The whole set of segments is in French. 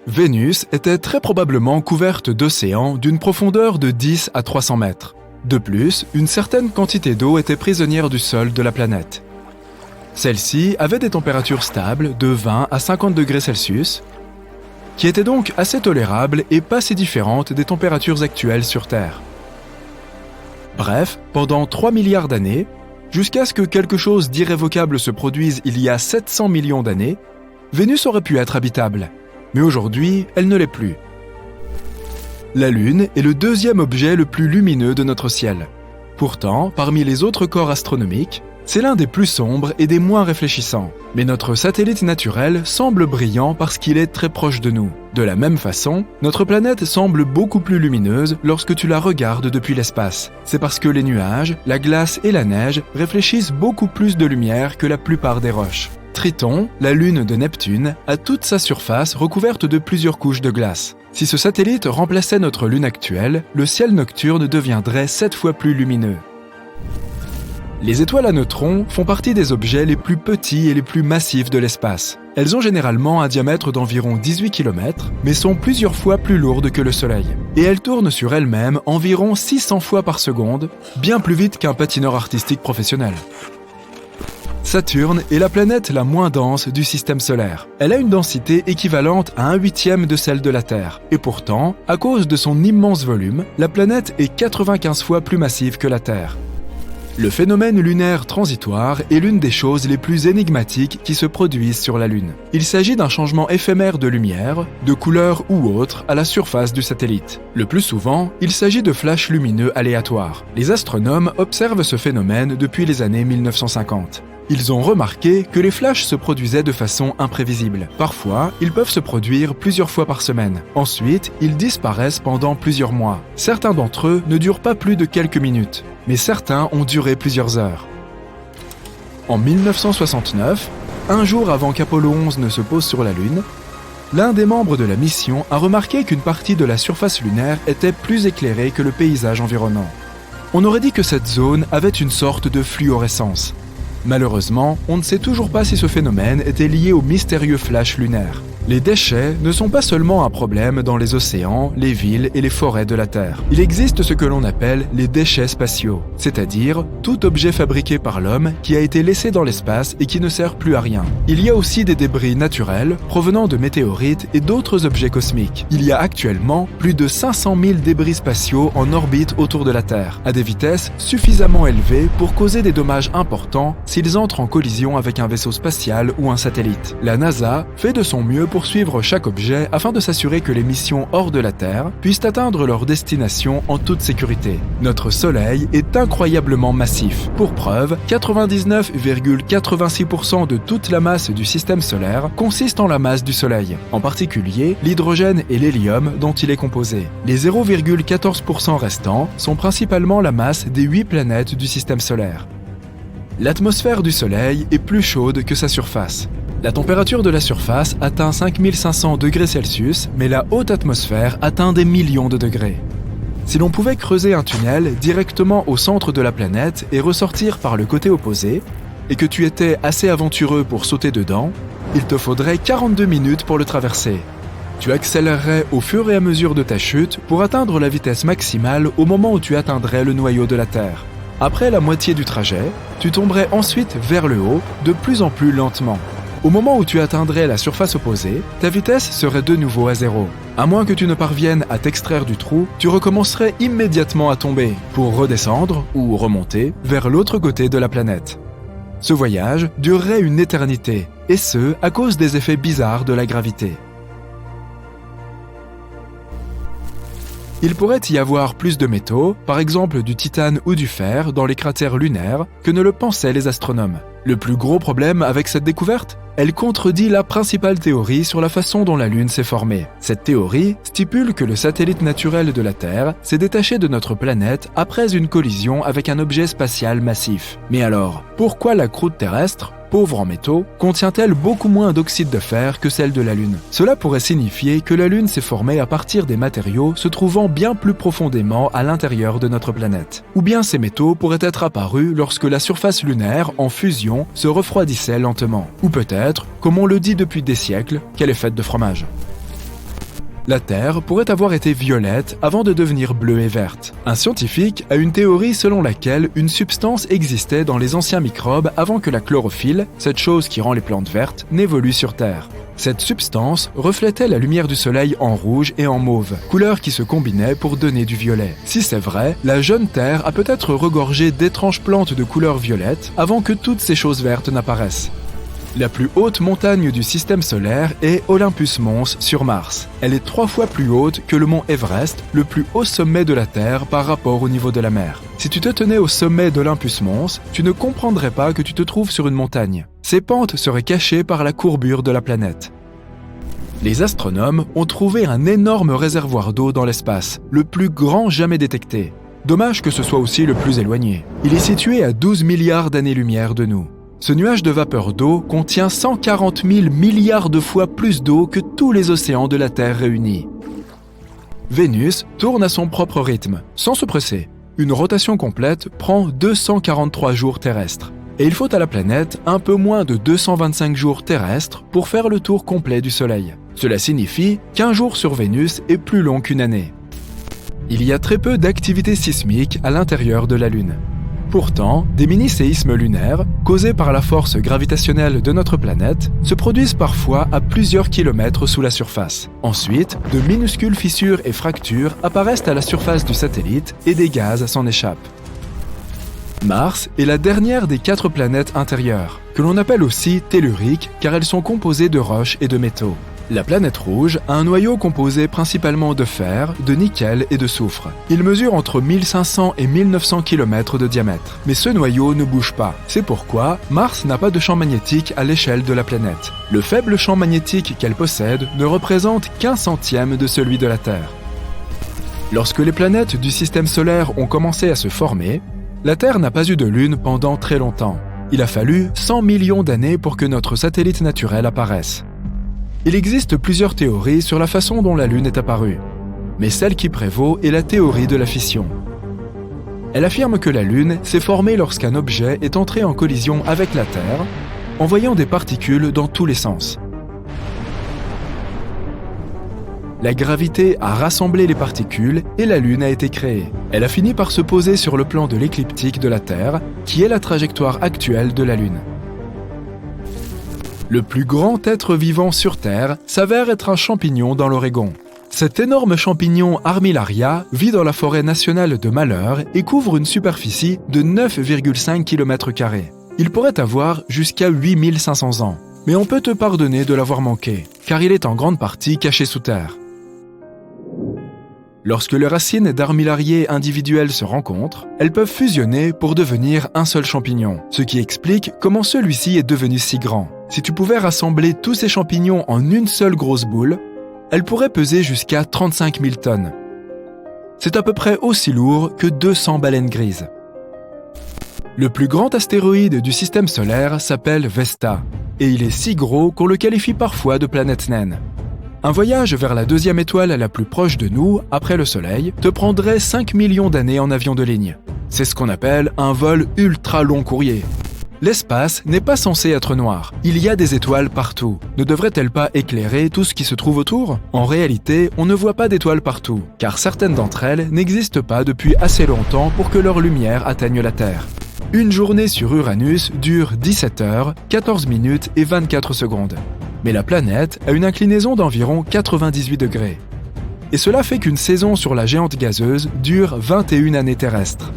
Vénus était très probablement couverte d'océans d'une profondeur de 10 à 300 mètres. De plus, une certaine quantité d'eau était prisonnière du sol de la planète. Celle-ci avait des températures stables de 20 à 50 degrés Celsius, qui étaient donc assez tolérables et pas si différentes des températures actuelles sur Terre. Bref, pendant 3 milliards d'années, jusqu'à ce que quelque chose d'irrévocable se produise il y a 700 millions d'années, Vénus aurait pu être habitable. Mais aujourd'hui, elle ne l'est plus. La Lune est le deuxième objet le plus lumineux de notre ciel. Pourtant, parmi les autres corps astronomiques, c'est l'un des plus sombres et des moins réfléchissants. Mais notre satellite naturel semble brillant parce qu'il est très proche de nous. De la même façon, notre planète semble beaucoup plus lumineuse lorsque tu la regardes depuis l'espace. C'est parce que les nuages, la glace et la neige réfléchissent beaucoup plus de lumière que la plupart des roches. Triton, la lune de Neptune, a toute sa surface recouverte de plusieurs couches de glace. Si ce satellite remplaçait notre lune actuelle, le ciel nocturne deviendrait 7 fois plus lumineux. Les étoiles à neutrons font partie des objets les plus petits et les plus massifs de l'espace. Elles ont généralement un diamètre d'environ 18 km, mais sont plusieurs fois plus lourdes que le Soleil. Et elles tournent sur elles-mêmes environ 600 fois par seconde, bien plus vite qu'un patineur artistique professionnel. Saturne est la planète la moins dense du système solaire. Elle a une densité équivalente à 1/8 de celle de la Terre. Et pourtant, à cause de son immense volume, la planète est 95 fois plus massive que la Terre. Le phénomène lunaire transitoire est l'une des choses les plus énigmatiques qui se produisent sur la Lune. Il s'agit d'un changement éphémère de lumière, de couleur ou autre, à la surface du satellite. Le plus souvent, il s'agit de flashs lumineux aléatoires. Les astronomes observent ce phénomène depuis les années 1950. Ils ont remarqué que les flashs se produisaient de façon imprévisible. Parfois, ils peuvent se produire plusieurs fois par semaine. Ensuite, ils disparaissent pendant plusieurs mois. Certains d'entre eux ne durent pas plus de quelques minutes, mais certains ont duré plusieurs heures. En 1969, un jour avant qu'Apollo 11 ne se pose sur la Lune, l'un des membres de la mission a remarqué qu'une partie de la surface lunaire était plus éclairée que le paysage environnant. On aurait dit que cette zone avait une sorte de fluorescence. Malheureusement, on ne sait toujours pas si ce phénomène était lié au mystérieux flash lunaire. Les déchets ne sont pas seulement un problème dans les océans, les villes et les forêts de la Terre. Il existe ce que l'on appelle les déchets spatiaux, c'est-à-dire tout objet fabriqué par l'homme qui a été laissé dans l'espace et qui ne sert plus à rien. Il y a aussi des débris naturels provenant de météorites et d'autres objets cosmiques. Il y a actuellement plus de 500 000 débris spatiaux en orbite autour de la Terre, à des vitesses suffisamment élevées pour causer des dommages importants s'ils entrent en collision avec un vaisseau spatial ou un satellite. La NASA fait de son mieux pour suivre chaque objet afin de s'assurer que les missions hors de la Terre puissent atteindre leur destination en toute sécurité. Notre Soleil est incroyablement massif. Pour preuve, 99,86% de toute la masse du système solaire consiste en la masse du Soleil, en particulier l'hydrogène et l'hélium dont il est composé. Les 0,14% restants sont principalement la masse des 8 planètes du système solaire. L'atmosphère du Soleil est plus chaude que sa surface. La température de la surface atteint 5500 degrés Celsius, mais la haute atmosphère atteint des millions de degrés. Si l'on pouvait creuser un tunnel directement au centre de la planète et ressortir par le côté opposé, et que tu étais assez aventureux pour sauter dedans, il te faudrait 42 minutes pour le traverser. Tu accélérerais au fur et à mesure de ta chute pour atteindre la vitesse maximale au moment où tu atteindrais le noyau de la Terre. Après la moitié du trajet, tu tomberais ensuite vers le haut, de plus en plus lentement. Au moment où tu atteindrais la surface opposée, ta vitesse serait de nouveau à 0. À moins que tu ne parviennes à t'extraire du trou, tu recommencerais immédiatement à tomber, pour redescendre ou remonter vers l'autre côté de la planète. Ce voyage durerait une éternité, et ce, à cause des effets bizarres de la gravité. Il pourrait y avoir plus de métaux, par exemple du titane ou du fer, dans les cratères lunaires, que ne le pensaient les astronomes. Le plus gros problème avec cette découverte ? Elle contredit la principale théorie sur la façon dont la Lune s'est formée. Cette théorie stipule que le satellite naturel de la Terre s'est détaché de notre planète après une collision avec un objet spatial massif. Mais alors, pourquoi la croûte terrestre, pauvre en métaux, contient-elle beaucoup moins d'oxyde de fer que celle de la Lune? Cela pourrait signifier que la Lune s'est formée à partir des matériaux se trouvant bien plus profondément à l'intérieur de notre planète. Ou bien ces métaux pourraient être apparus lorsque la surface lunaire, en fusion, se refroidissait lentement. Ou peut-être, comme on le dit depuis des siècles, qu'elle est faite de fromage. La Terre pourrait avoir été violette avant de devenir bleue et verte. Un scientifique a une théorie selon laquelle une substance existait dans les anciens microbes avant que la chlorophylle, cette chose qui rend les plantes vertes, n'évolue sur Terre. Cette substance reflétait la lumière du soleil en rouge et en mauve, couleurs qui se combinaient pour donner du violet. Si c'est vrai, la jeune Terre a peut-être regorgé d'étranges plantes de couleur violette avant que toutes ces choses vertes n'apparaissent. La plus haute montagne du système solaire est Olympus Mons sur Mars. Elle est 3 fois plus haute que le mont Everest, le plus haut sommet de la Terre par rapport au niveau de la mer. Si tu te tenais au sommet d'Olympus Mons, tu ne comprendrais pas que tu te trouves sur une montagne. Ces pentes seraient cachées par la courbure de la planète. Les astronomes ont trouvé un énorme réservoir d'eau dans l'espace, le plus grand jamais détecté. Dommage que ce soit aussi le plus éloigné. Il est situé à 12 milliards d'années-lumière de nous. Ce nuage de vapeur d'eau contient 140 000 milliards de fois plus d'eau que tous les océans de la Terre réunis. Vénus tourne à son propre rythme, sans se presser. Une rotation complète prend 243 jours terrestres. Et il faut à la planète un peu moins de 225 jours terrestres pour faire le tour complet du Soleil. Cela signifie qu'un jour sur Vénus est plus long qu'une année. Il y a très peu d'activité sismique à l'intérieur de la Lune. Pourtant, des mini-séismes lunaires, causés par la force gravitationnelle de notre planète, se produisent parfois à plusieurs kilomètres sous la surface. Ensuite, de minuscules fissures et fractures apparaissent à la surface du satellite et des gaz s'en échappent. Mars est la dernière des 4 planètes intérieures, que l'on appelle aussi telluriques car elles sont composées de roches et de métaux. La planète rouge a un noyau composé principalement de fer, de nickel et de soufre. Il mesure entre 1500 et 1900 km de diamètre. Mais ce noyau ne bouge pas. C'est pourquoi Mars n'a pas de champ magnétique à l'échelle de la planète. Le faible champ magnétique qu'elle possède ne représente qu'1 centième de celui de la Terre. Lorsque les planètes du système solaire ont commencé à se former, la Terre n'a pas eu de lune pendant très longtemps. Il a fallu 100 millions d'années pour que notre satellite naturel apparaisse. Il existe plusieurs théories sur la façon dont la Lune est apparue, mais celle qui prévaut est la théorie de la fission. Elle affirme que la Lune s'est formée lorsqu'un objet est entré en collision avec la Terre, envoyant des particules dans tous les sens. La gravité a rassemblé les particules et la Lune a été créée. Elle a fini par se poser sur le plan de l'écliptique de la Terre, qui est la trajectoire actuelle de la Lune. Le plus grand être vivant sur Terre s'avère être un champignon dans l'Oregon. Cet énorme champignon Armillaria vit dans la forêt nationale de Malheur et couvre une superficie de 9,5 km². Il pourrait avoir jusqu'à 8500 ans. Mais on peut te pardonner de l'avoir manqué, car il est en grande partie caché sous terre. Lorsque les racines d'armillariés individuels se rencontrent, elles peuvent fusionner pour devenir un seul champignon, ce qui explique comment celui-ci est devenu si grand. Si tu pouvais rassembler tous ces champignons en une seule grosse boule, elle pourrait peser jusqu'à 35 000 tonnes. C'est à peu près aussi lourd que 200 baleines grises. Le plus grand astéroïde du système solaire s'appelle Vesta, et il est si gros qu'on le qualifie parfois de planète naine. Un voyage vers la 2e étoile la plus proche de nous, après le Soleil, te prendrait 5 millions d'années en avion de ligne. C'est ce qu'on appelle un vol ultra long courrier. L'espace n'est pas censé être noir. Il y a des étoiles partout. Ne devrait-elle pas éclairer tout ce qui se trouve autour ? En réalité, on ne voit pas d'étoiles partout, car certaines d'entre elles n'existent pas depuis assez longtemps pour que leur lumière atteigne la Terre. Une journée sur Uranus dure 17 heures, 14 minutes et 24 secondes. Mais la planète a une inclinaison d'environ 98 degrés. Et cela fait qu'une saison sur la géante gazeuse dure 21 années terrestres.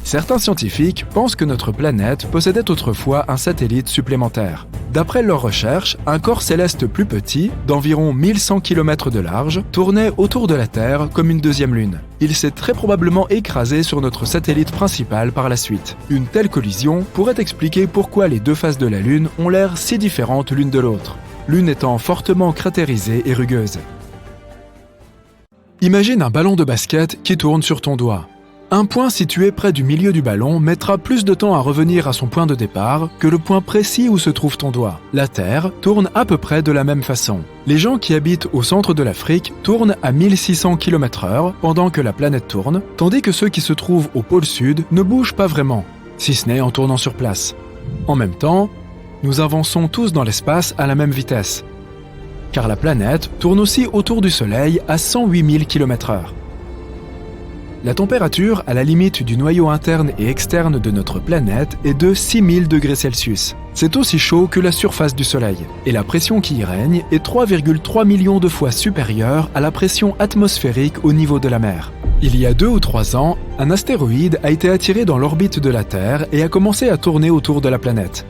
Certains scientifiques pensent que notre planète possédait autrefois un satellite supplémentaire. D'après leurs recherches, un corps céleste plus petit, d'environ 1100 km de large, tournait autour de la Terre comme une deuxième lune. Il s'est très probablement écrasé sur notre satellite principal par la suite. Une telle collision pourrait expliquer pourquoi les deux faces de la Lune ont l'air si différentes l'une de l'autre, l'une étant fortement cratérisée et rugueuse. Imagine un ballon de basket qui tourne sur ton doigt. Un point situé près du milieu du ballon mettra plus de temps à revenir à son point de départ que le point précis où se trouve ton doigt. La Terre tourne à peu près de la même façon. Les gens qui habitent au centre de l'Afrique tournent à 1600 km/h pendant que la planète tourne, tandis que ceux qui se trouvent au pôle sud ne bougent pas vraiment, si ce n'est en tournant sur place. En même temps, nous avançons tous dans l'espace à la même vitesse. car la planète tourne aussi autour du Soleil à 108 000 km/h. La température à la limite du noyau interne et externe de notre planète est de 6000 degrés Celsius. C'est aussi chaud que la surface du Soleil, et la pression qui y règne est 3,3 millions de fois supérieure à la pression atmosphérique au niveau de la mer. Il y a 2 ou 3 ans, un astéroïde a été attiré dans l'orbite de la Terre et a commencé à tourner autour de la planète.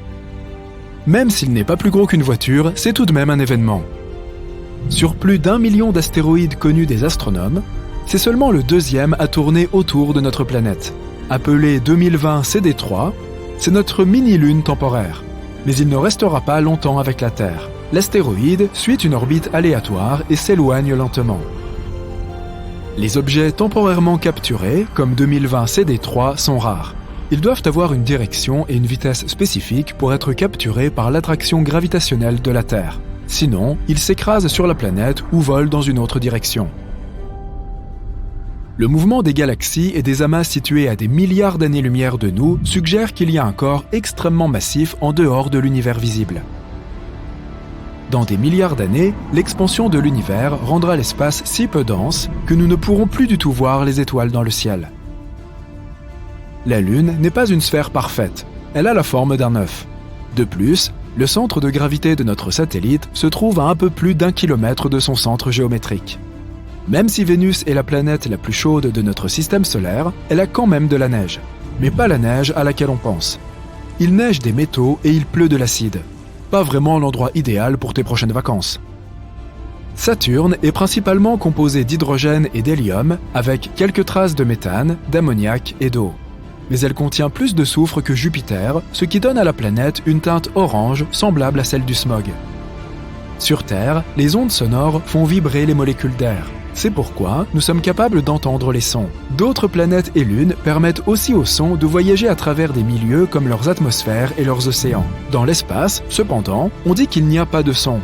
Même s'il n'est pas plus gros qu'une voiture, c'est tout de même un événement. Sur plus d'1 million d'astéroïdes connus des astronomes, c'est seulement le deuxième à tourner autour de notre planète. Appelé 2020 CD3, c'est notre mini-lune temporaire. Mais il ne restera pas longtemps avec la Terre. L'astéroïde suit une orbite aléatoire et s'éloigne lentement. Les objets temporairement capturés, comme 2020 CD3, sont rares. Ils doivent avoir une direction et une vitesse spécifiques pour être capturés par l'attraction gravitationnelle de la Terre. Sinon, ils s'écrasent sur la planète ou volent dans une autre direction. Le mouvement des galaxies et des amas situés à des milliards d'années-lumière de nous suggère qu'il y a un corps extrêmement massif en dehors de l'univers visible. Dans des milliards d'années, l'expansion de l'univers rendra l'espace si peu dense que nous ne pourrons plus du tout voir les étoiles dans le ciel. La Lune n'est pas une sphère parfaite, elle a la forme d'un œuf. De plus, le centre de gravité de notre satellite se trouve à un peu plus d'1 kilomètre de son centre géométrique. Même si Vénus est la planète la plus chaude de notre système solaire, elle a quand même de la neige. Mais pas la neige à laquelle on pense. Il neige des métaux et il pleut de l'acide. Pas vraiment l'endroit idéal pour tes prochaines vacances. Saturne est principalement composé d'hydrogène et d'hélium, avec quelques traces de méthane, d'ammoniac et d'eau. Mais elle contient plus de soufre que Jupiter, ce qui donne à la planète une teinte orange semblable à celle du smog. Sur Terre, les ondes sonores font vibrer les molécules d'air. C'est pourquoi nous sommes capables d'entendre les sons. D'autres planètes et lunes permettent aussi aux sons de voyager à travers des milieux comme leurs atmosphères et leurs océans. Dans l'espace, cependant, on dit qu'il n'y a pas de son,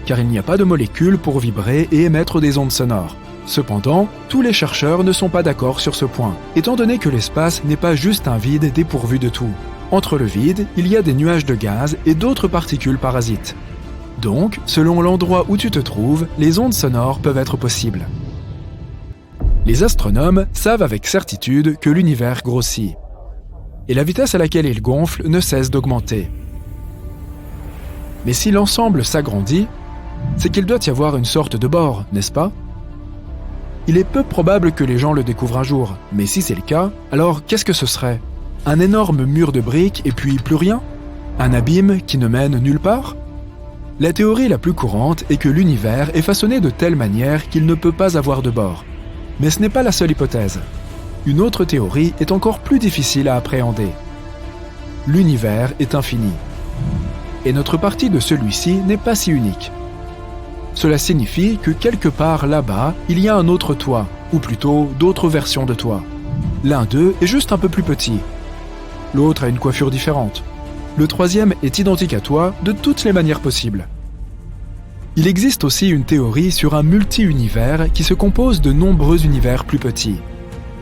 car il n'y a pas de molécules pour vibrer et émettre des ondes sonores. Cependant, tous les chercheurs ne sont pas d'accord sur ce point, étant donné que l'espace n'est pas juste un vide dépourvu de tout. Entre le vide, il y a des nuages de gaz et d'autres particules parasites. Donc, selon l'endroit où tu te trouves, les ondes sonores peuvent être possibles. Les astronomes savent avec certitude que l'univers grossit. Et la vitesse à laquelle il gonfle ne cesse d'augmenter. Mais si l'ensemble s'agrandit, c'est qu'il doit y avoir une sorte de bord, n'est-ce pas? Il est peu probable que les gens le découvrent un jour, mais si c'est le cas, alors qu'est-ce que ce serait? Un énorme mur de briques et puis plus rien? Un abîme qui ne mène nulle part? La théorie la plus courante est que l'univers est façonné de telle manière qu'il ne peut pas avoir de bord. Mais ce n'est pas la seule hypothèse. Une autre théorie est encore plus difficile à appréhender. L'univers est infini. Et notre partie de celui-ci n'est pas si unique. Cela signifie que quelque part là-bas, il y a un autre toi, ou plutôt d'autres versions de toi. L'un d'eux est juste un peu plus petit. L'autre a une coiffure différente. Le troisième est identique à toi de toutes les manières possibles. Il existe aussi une théorie sur un multi-univers qui se compose de nombreux univers plus petits.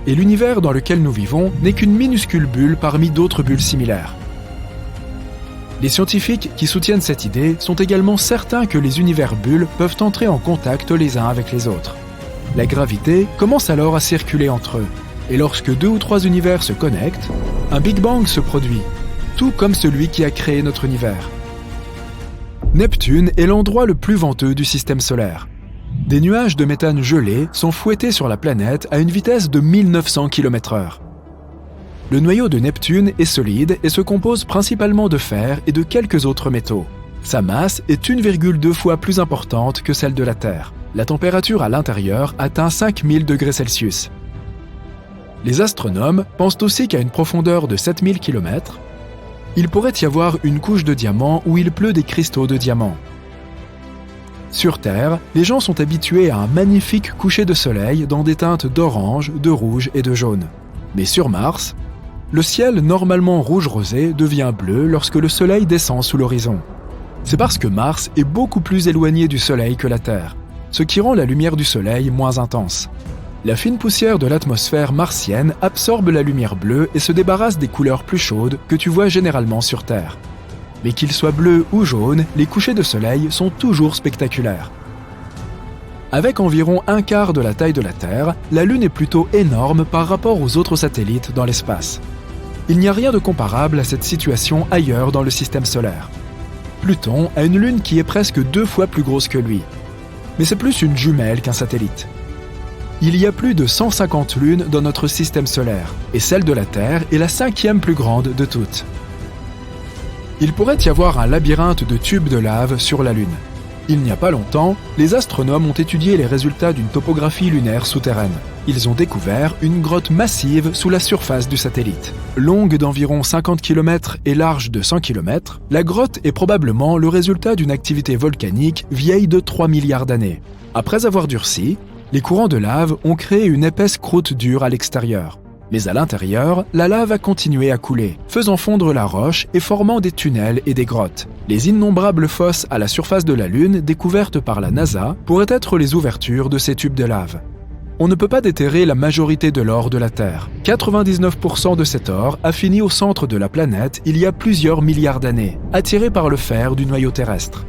Et l'univers dans lequel nous vivons n'est qu'une minuscule bulle parmi d'autres bulles similaires. Les scientifiques qui soutiennent cette idée sont également certains que les univers bulles peuvent entrer en contact les uns avec les autres. La gravité commence alors à circuler entre eux, et lorsque 2 ou 3 univers se connectent, un Big Bang se produit, tout comme celui qui a créé notre univers. Neptune est l'endroit le plus venteux du système solaire. Des nuages de méthane gelés sont fouettés sur la planète à une vitesse de 1900 km/h. Le noyau de Neptune est solide et se compose principalement de fer et de quelques autres métaux. Sa masse est 1,2 fois plus importante que celle de la Terre. La température à l'intérieur atteint 5000 degrés Celsius. Les astronomes pensent aussi qu'à une profondeur de 7000 km, il pourrait y avoir une couche de diamants où il pleut des cristaux de diamants. Sur Terre, les gens sont habitués à un magnifique coucher de soleil dans des teintes d'orange, de rouge et de jaune. Mais sur Mars, le ciel normalement rouge-rosé devient bleu lorsque le soleil descend sous l'horizon. C'est parce que Mars est beaucoup plus éloigné du soleil que la Terre, ce qui rend la lumière du soleil moins intense. La fine poussière de l'atmosphère martienne absorbe la lumière bleue et se débarrasse des couleurs plus chaudes que tu vois généralement sur Terre. Mais qu'ils soient bleus ou jaunes, les couchers de soleil sont toujours spectaculaires. Avec environ un quart de la taille de la Terre, la Lune est plutôt énorme par rapport aux autres satellites dans l'espace. Il n'y a rien de comparable à cette situation ailleurs dans le système solaire. Pluton a une Lune qui est presque 2 fois plus grosse que lui. Mais c'est plus une jumelle qu'un satellite. Il y a plus de 150 lunes dans notre système solaire, et celle de la Terre est la 5e plus grande de toutes. Il pourrait y avoir un labyrinthe de tubes de lave sur la Lune. Il n'y a pas longtemps, les astronomes ont étudié les résultats d'une topographie lunaire souterraine. Ils ont découvert une grotte massive sous la surface du satellite. Longue d'environ 50 km et large de 100 km, la grotte est probablement le résultat d'une activité volcanique vieille de 3 milliards d'années. Après avoir durci, les courants de lave ont créé une épaisse croûte dure à l'extérieur. Mais à l'intérieur, la lave a continué à couler, faisant fondre la roche et formant des tunnels et des grottes. Les innombrables fosses à la surface de la Lune découvertes par la NASA pourraient être les ouvertures de ces tubes de lave. On ne peut pas déterrer la majorité de l'or de la Terre. 99% de cet or a fini au centre de la planète il y a plusieurs milliards d'années, attiré par le fer du noyau terrestre.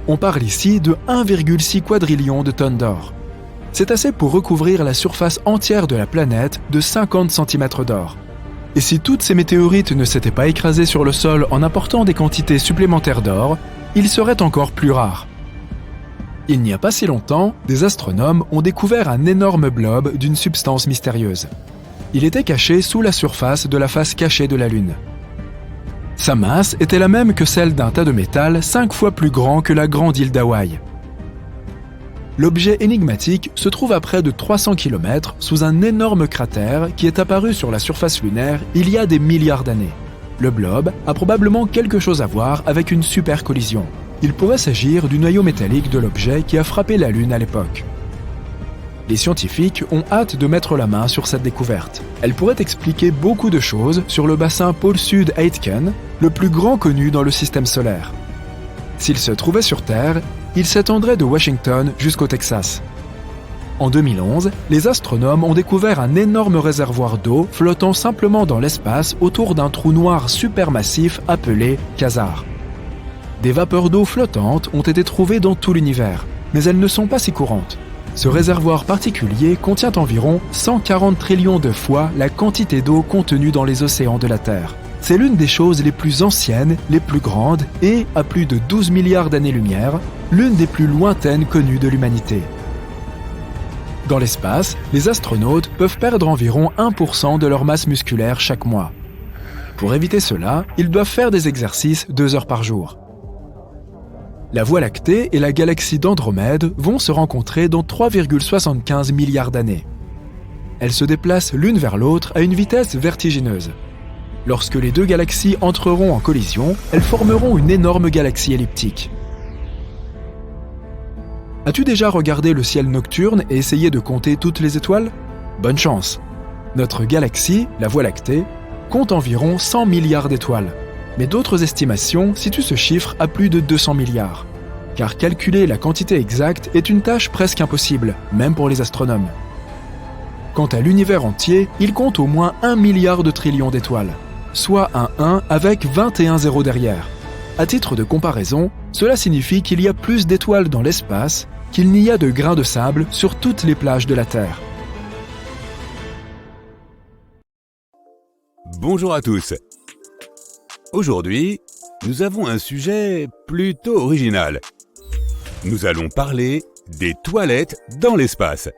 On parle ici de 1,6 quadrillion de tonnes d'or. C'est assez pour recouvrir la surface entière de la planète de 50 cm d'or. Et si toutes ces météorites ne s'étaient pas écrasées sur le sol en apportant des quantités supplémentaires d'or, ils seraient encore plus rares. Il n'y a pas si longtemps, des astronomes ont découvert un énorme blob d'une substance mystérieuse. Il était caché sous la surface de la face cachée de la Lune. Sa masse était la même que celle d'un tas de métal 5 fois plus grand que la grande île d'Hawaï. L'objet énigmatique se trouve à près de 300 km sous un énorme cratère qui est apparu sur la surface lunaire il y a des milliards d'années. Le blob a probablement quelque chose à voir avec une super collision. Il pourrait s'agir du noyau métallique de l'objet qui a frappé la Lune à l'époque. Les scientifiques ont hâte de mettre la main sur cette découverte. Elle pourrait expliquer beaucoup de choses sur le bassin pôle sud Aitken, le plus grand connu dans le système solaire. S'il se trouvait sur Terre, il s'étendrait de Washington jusqu'au Texas. En 2011, les astronomes ont découvert un énorme réservoir d'eau flottant simplement dans l'espace autour d'un trou noir supermassif appelé quasar. Des vapeurs d'eau flottantes ont été trouvées dans tout l'univers, mais elles ne sont pas si courantes. Ce réservoir particulier contient environ 140 trillions de fois la quantité d'eau contenue dans les océans de la Terre. C'est l'une des choses les plus anciennes, les plus grandes et, à plus de 12 milliards d'années-lumière, l'une des plus lointaines connues de l'humanité. Dans l'espace, les astronautes peuvent perdre environ 1% de leur masse musculaire chaque mois. Pour éviter cela, ils doivent faire des exercices 2 heures par jour. La Voie lactée et la galaxie d'Andromède vont se rencontrer dans 3,75 milliards d'années. Elles se déplacent l'une vers l'autre à une vitesse vertigineuse. Lorsque les deux galaxies entreront en collision, elles formeront une énorme galaxie elliptique. As-tu déjà regardé le ciel nocturne et essayé de compter toutes les étoiles? Bonne chance! Notre galaxie, la Voie lactée, compte environ 100 milliards d'étoiles. Mais d'autres estimations situent ce chiffre à plus de 200 milliards. Car calculer la quantité exacte est une tâche presque impossible, même pour les astronomes. Quant à l'univers entier, il compte au moins 1 milliard de trillions d'étoiles, soit un 1 avec 21 zéros derrière. À titre de comparaison, cela signifie qu'il y a plus d'étoiles dans l'espace qu'il n'y a de grains de sable sur toutes les plages de la Terre. Bonjour à tous. Aujourd'hui, nous avons un sujet plutôt original. Nous allons parler des toilettes dans l'espace.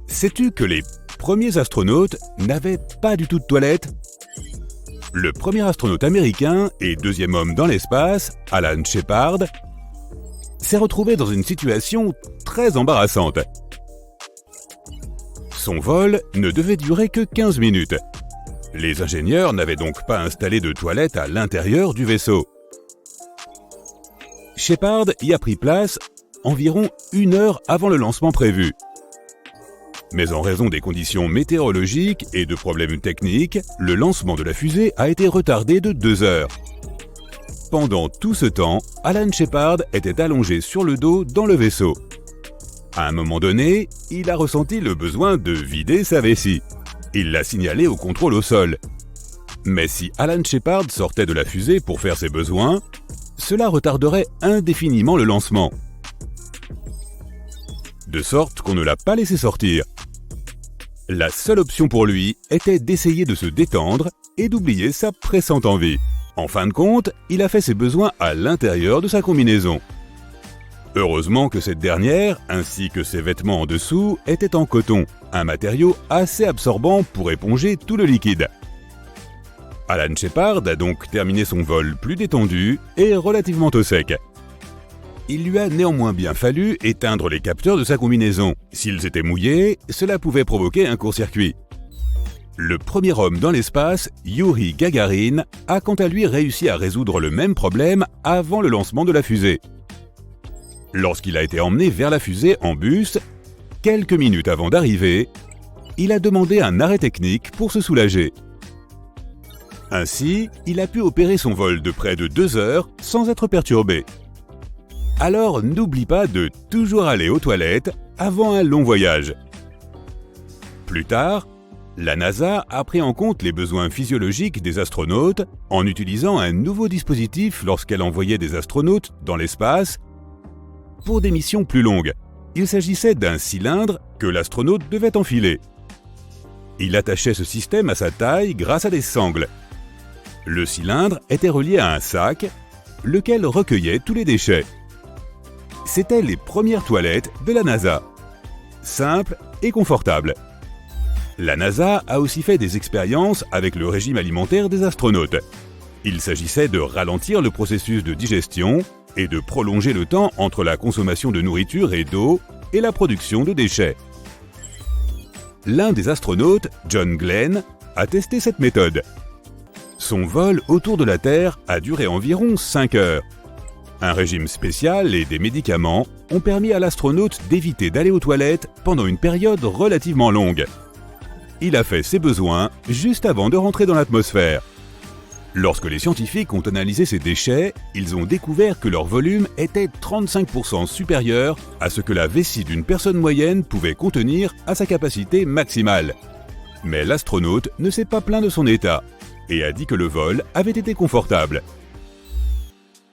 Sais-tu que les premiers astronautes n'avaient pas du tout de toilettes? Le premier astronaute américain et deuxième homme dans l'espace, Alan Shepard, s'est retrouvé dans une situation très embarrassante. Son vol ne devait durer que 15 minutes. Les ingénieurs n'avaient donc pas installé de toilettes à l'intérieur du vaisseau. Shepard y a pris place environ 1 heure avant le lancement prévu. Mais en raison des conditions météorologiques et de problèmes techniques, le lancement de la fusée a été retardé de 2 heures. Pendant tout ce temps, Alan Shepard était allongé sur le dos dans le vaisseau. À un moment donné, il a ressenti le besoin de vider sa vessie. Il l'a signalé au contrôle au sol. Mais si Alan Shepard sortait de la fusée pour faire ses besoins, cela retarderait indéfiniment le lancement. De sorte qu'on ne l'a pas laissé sortir. La seule option pour lui était d'essayer de se détendre et d'oublier sa pressante envie. En fin de compte, il a fait ses besoins à l'intérieur de sa combinaison. Heureusement que cette dernière, ainsi que ses vêtements en dessous, étaient en coton, un matériau assez absorbant pour éponger tout le liquide. Alan Shepard a donc terminé son vol plus détendu et relativement au sec. Il lui a néanmoins bien fallu éteindre les capteurs de sa combinaison. S'ils étaient mouillés, cela pouvait provoquer un court-circuit. Le premier homme dans l'espace, Youri Gagarin, a quant à lui réussi à résoudre le même problème avant le lancement de la fusée. Lorsqu'il a été emmené vers la fusée en bus, quelques minutes avant d'arriver, il a demandé un arrêt technique pour se soulager. Ainsi, il a pu opérer son vol de près de 2 heures sans être perturbé. Alors n'oublie pas de toujours aller aux toilettes avant un long voyage. Plus tard, la NASA a pris en compte les besoins physiologiques des astronautes en utilisant un nouveau dispositif lorsqu'elle envoyait des astronautes dans l'espace pour des missions plus longues. Il s'agissait d'un cylindre que l'astronaute devait enfiler. Il attachait ce système à sa taille grâce à des sangles. Le cylindre était relié à un sac, lequel recueillait tous les déchets. C'étaient les premières toilettes de la NASA. Simples et confortables. La NASA a aussi fait des expériences avec le régime alimentaire des astronautes. Il s'agissait de ralentir le processus de digestion et de prolonger le temps entre la consommation de nourriture et d'eau et la production de déchets. L'un des astronautes, John Glenn, a testé cette méthode. Son vol autour de la Terre a duré environ 5 heures. Un régime spécial et des médicaments ont permis à l'astronaute d'éviter d'aller aux toilettes pendant une période relativement longue. Il a fait ses besoins juste avant de rentrer dans l'atmosphère. Lorsque les scientifiques ont analysé ces déchets, ils ont découvert que leur volume était 35% supérieur à ce que la vessie d'une personne moyenne pouvait contenir à sa capacité maximale. Mais l'astronaute ne s'est pas plaint de son état et a dit que le vol avait été confortable.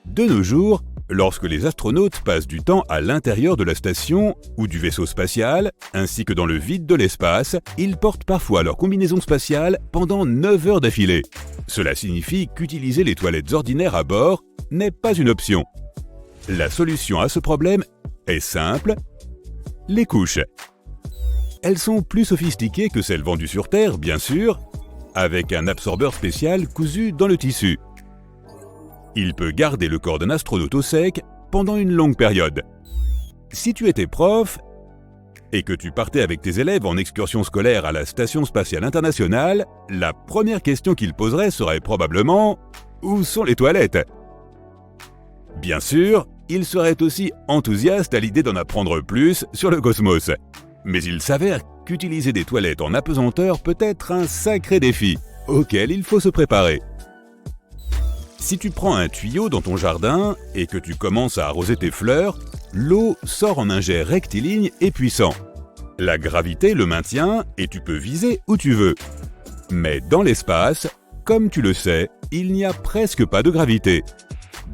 De nos jours, lorsque les astronautes passent du temps à l'intérieur de la station ou du vaisseau spatial, ainsi que dans le vide de l'espace, ils portent parfois leur combinaison spatiale pendant 9 heures d'affilée. Cela signifie qu'utiliser les toilettes ordinaires à bord n'est pas une option. La solution à ce problème est simple, les couches. Elles sont plus sophistiquées que celles vendues sur Terre, bien sûr, avec un absorbeur spécial cousu dans le tissu. Il peut garder le corps d'un astronaute au sec pendant une longue période. Si tu étais prof et que tu partais avec tes élèves en excursion scolaire à la Station spatiale internationale, la première question qu'ils poseraient serait probablement « Où sont les toilettes ?» Bien sûr, ils seraient aussi enthousiastes à l'idée d'en apprendre plus sur le cosmos. Mais il s'avère qu'utiliser des toilettes en apesanteur peut être un sacré défi, auquel il faut se préparer. Si tu prends un tuyau dans ton jardin et que tu commences à arroser tes fleurs, l'eau sort en un jet rectiligne et puissant. La gravité le maintient et tu peux viser où tu veux. Mais dans l'espace, comme tu le sais, il n'y a presque pas de gravité.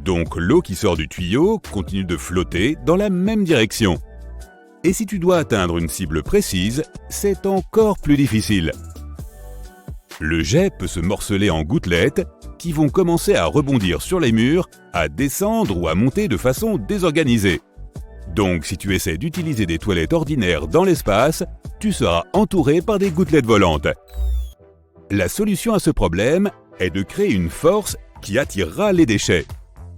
Donc l'eau qui sort du tuyau continue de flotter dans la même direction. Et si tu dois atteindre une cible précise, c'est encore plus difficile. Le jet peut se morceler en gouttelettes qui vont commencer à rebondir sur les murs, à descendre ou à monter de façon désorganisée. Donc si tu essaies d'utiliser des toilettes ordinaires dans l'espace, tu seras entouré par des gouttelettes volantes. La solution à ce problème est de créer une force qui attirera les déchets.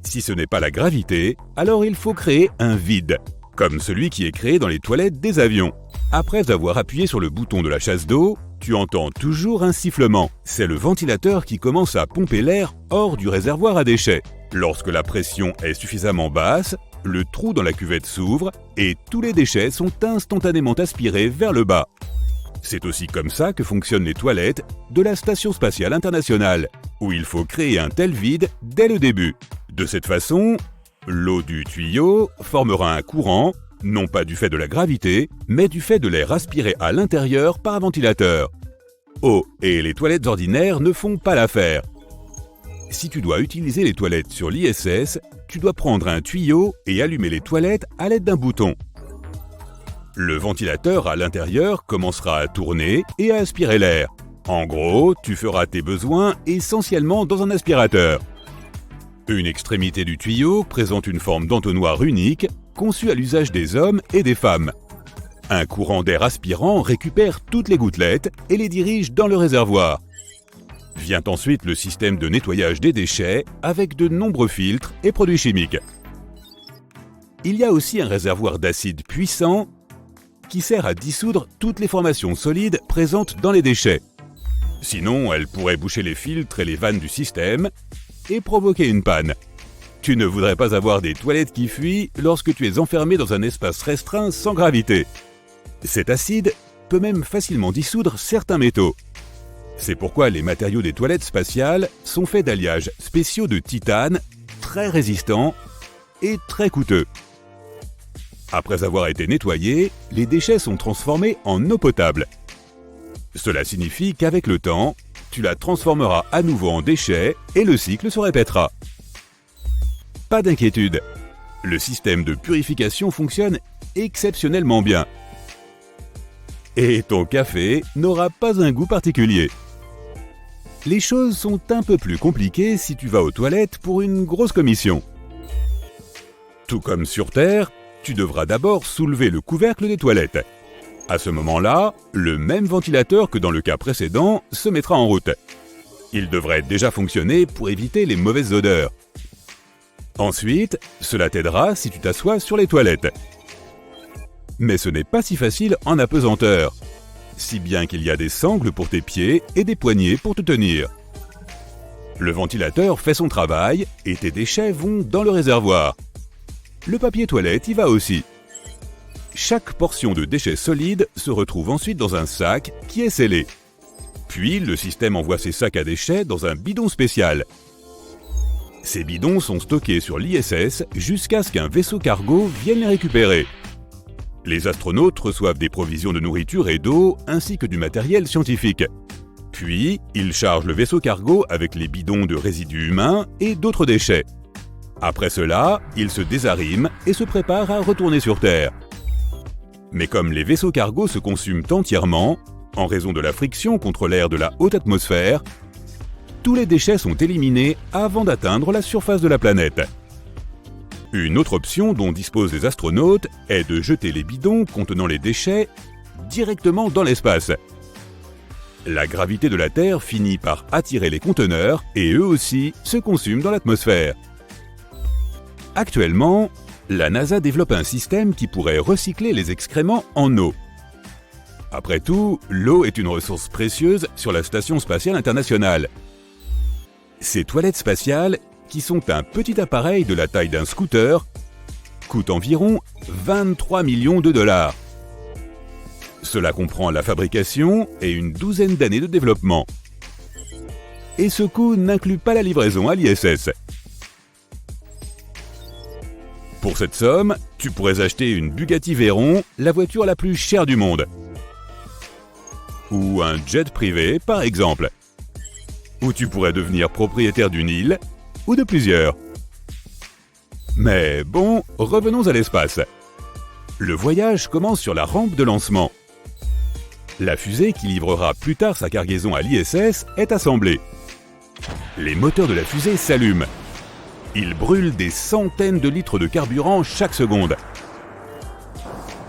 Si ce n'est pas la gravité, alors il faut créer un vide, comme celui qui est créé dans les toilettes des avions. Après avoir appuyé sur le bouton de la chasse d'eau, tu entends toujours un sifflement. C'est le ventilateur qui commence à pomper l'air hors du réservoir à déchets. Lorsque la pression est suffisamment basse, le trou dans la cuvette s'ouvre et tous les déchets sont instantanément aspirés vers le bas. C'est aussi comme ça que fonctionnent les toilettes de la Station spatiale internationale, où il faut créer un tel vide dès le début. De cette façon, l'eau du tuyau formera un courant, non pas du fait de la gravité, mais du fait de l'air aspiré à l'intérieur par un ventilateur. Oh, et les toilettes ordinaires ne font pas l'affaire. Si tu dois utiliser les toilettes sur l'ISS, tu dois prendre un tuyau et allumer les toilettes à l'aide d'un bouton. Le ventilateur à l'intérieur commencera à tourner et à aspirer l'air. En gros, tu feras tes besoins essentiellement dans un aspirateur. Une extrémité du tuyau présente une forme d'entonnoir unique, conçu à l'usage des hommes et des femmes. Un courant d'air aspirant récupère toutes les gouttelettes et les dirige dans le réservoir. Vient ensuite le système de nettoyage des déchets avec de nombreux filtres et produits chimiques. Il y a aussi un réservoir d'acide puissant qui sert à dissoudre toutes les formations solides présentes dans les déchets. Sinon, elle pourrait boucher les filtres et les vannes du système et provoquer une panne. Tu ne voudrais pas avoir des toilettes qui fuient lorsque tu es enfermé dans un espace restreint sans gravité. Cet acide peut même facilement dissoudre certains métaux. C'est pourquoi les matériaux des toilettes spatiales sont faits d'alliages spéciaux de titane, très résistants et très coûteux. Après avoir été nettoyés, les déchets sont transformés en eau potable. Cela signifie qu'avec le temps, tu la transformeras à nouveau en déchets et le cycle se répétera. Pas d'inquiétude, le système de purification fonctionne exceptionnellement bien. Et ton café n'aura pas un goût particulier. Les choses sont un peu plus compliquées si tu vas aux toilettes pour une grosse commission. Tout comme sur Terre, tu devras d'abord soulever le couvercle des toilettes. À ce moment-là, le même ventilateur que dans le cas précédent se mettra en route. Il devrait déjà fonctionner pour éviter les mauvaises odeurs. Ensuite, cela t'aidera si tu t'assois sur les toilettes. Mais ce n'est pas si facile en apesanteur, si bien qu'il y a des sangles pour tes pieds et des poignées pour te tenir. Le ventilateur fait son travail et tes déchets vont dans le réservoir. Le papier toilette y va aussi. Chaque portion de déchets solides se retrouve ensuite dans un sac qui est scellé. Puis, le système envoie ces sacs à déchets dans un bidon spécial. Ces bidons sont stockés sur l'ISS jusqu'à ce qu'un vaisseau cargo vienne les récupérer. Les astronautes reçoivent des provisions de nourriture et d'eau ainsi que du matériel scientifique. Puis, ils chargent le vaisseau cargo avec les bidons de résidus humains et d'autres déchets. Après cela, ils se désariment et se préparent à retourner sur Terre. Mais comme les vaisseaux cargo se consument entièrement, en raison de la friction contre l'air de la haute atmosphère, tous les déchets sont éliminés avant d'atteindre la surface de la planète. Une autre option dont disposent les astronautes est de jeter les bidons contenant les déchets directement dans l'espace. La gravité de la Terre finit par attirer les conteneurs et eux aussi se consument dans l'atmosphère. Actuellement, la NASA développe un système qui pourrait recycler les excréments en eau. Après tout, l'eau est une ressource précieuse sur la Station spatiale internationale. Ces toilettes spatiales, qui sont un petit appareil de la taille d'un scooter, coûtent environ 23 millions de dollars. Cela comprend la fabrication et une douzaine d'années de développement. Et ce coût n'inclut pas la livraison à l'ISS. Pour cette somme, tu pourrais acheter une Bugatti Veyron, la voiture la plus chère du monde. Ou un jet privé, par exemple. Ou tu pourrais devenir propriétaire d'une île, ou de plusieurs. Mais bon, revenons à l'espace. Le voyage commence sur la rampe de lancement. La fusée qui livrera plus tard sa cargaison à l'ISS est assemblée. Les moteurs de la fusée s'allument. Ils brûlent des centaines de litres de carburant chaque seconde.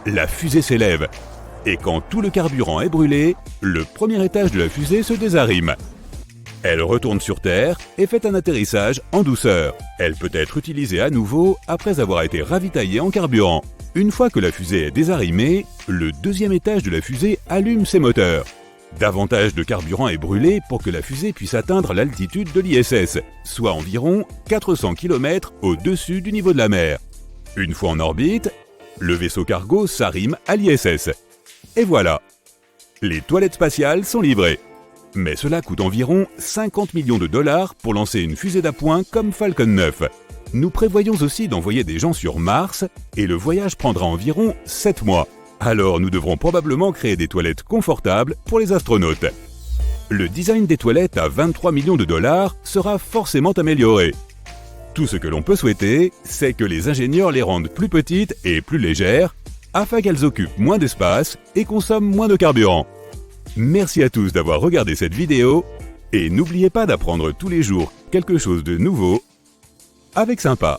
La fusée s'élève. Et quand tout le carburant est brûlé, le premier étage de la fusée se désarime. Elle retourne sur Terre et fait un atterrissage en douceur. Elle peut être utilisée à nouveau après avoir été ravitaillée en carburant. Une fois que la fusée est désarimée, le deuxième étage de la fusée allume ses moteurs. Davantage de carburant est brûlé pour que la fusée puisse atteindre l'altitude de l'ISS, soit environ 400 km au-dessus du niveau de la mer. Une fois en orbite, le vaisseau cargo s'arrime à l'ISS. Et voilà, les toilettes spatiales sont livrées. Mais cela coûte environ 50 millions de dollars pour lancer une fusée d'appoint comme Falcon 9. Nous prévoyons aussi d'envoyer des gens sur Mars et le voyage prendra environ 7 mois. Alors nous devrons probablement créer des toilettes confortables pour les astronautes. le design des toilettes à 23 millions de dollars sera forcément amélioré. Tout ce que l'on peut souhaiter, c'est que les ingénieurs les rendent plus petites et plus légères, afin qu'elles occupent moins d'espace et consomment moins de carburant. Merci à tous d'avoir regardé cette vidéo, et n'oubliez pas d'apprendre tous les jours quelque chose de nouveau avec Sympa.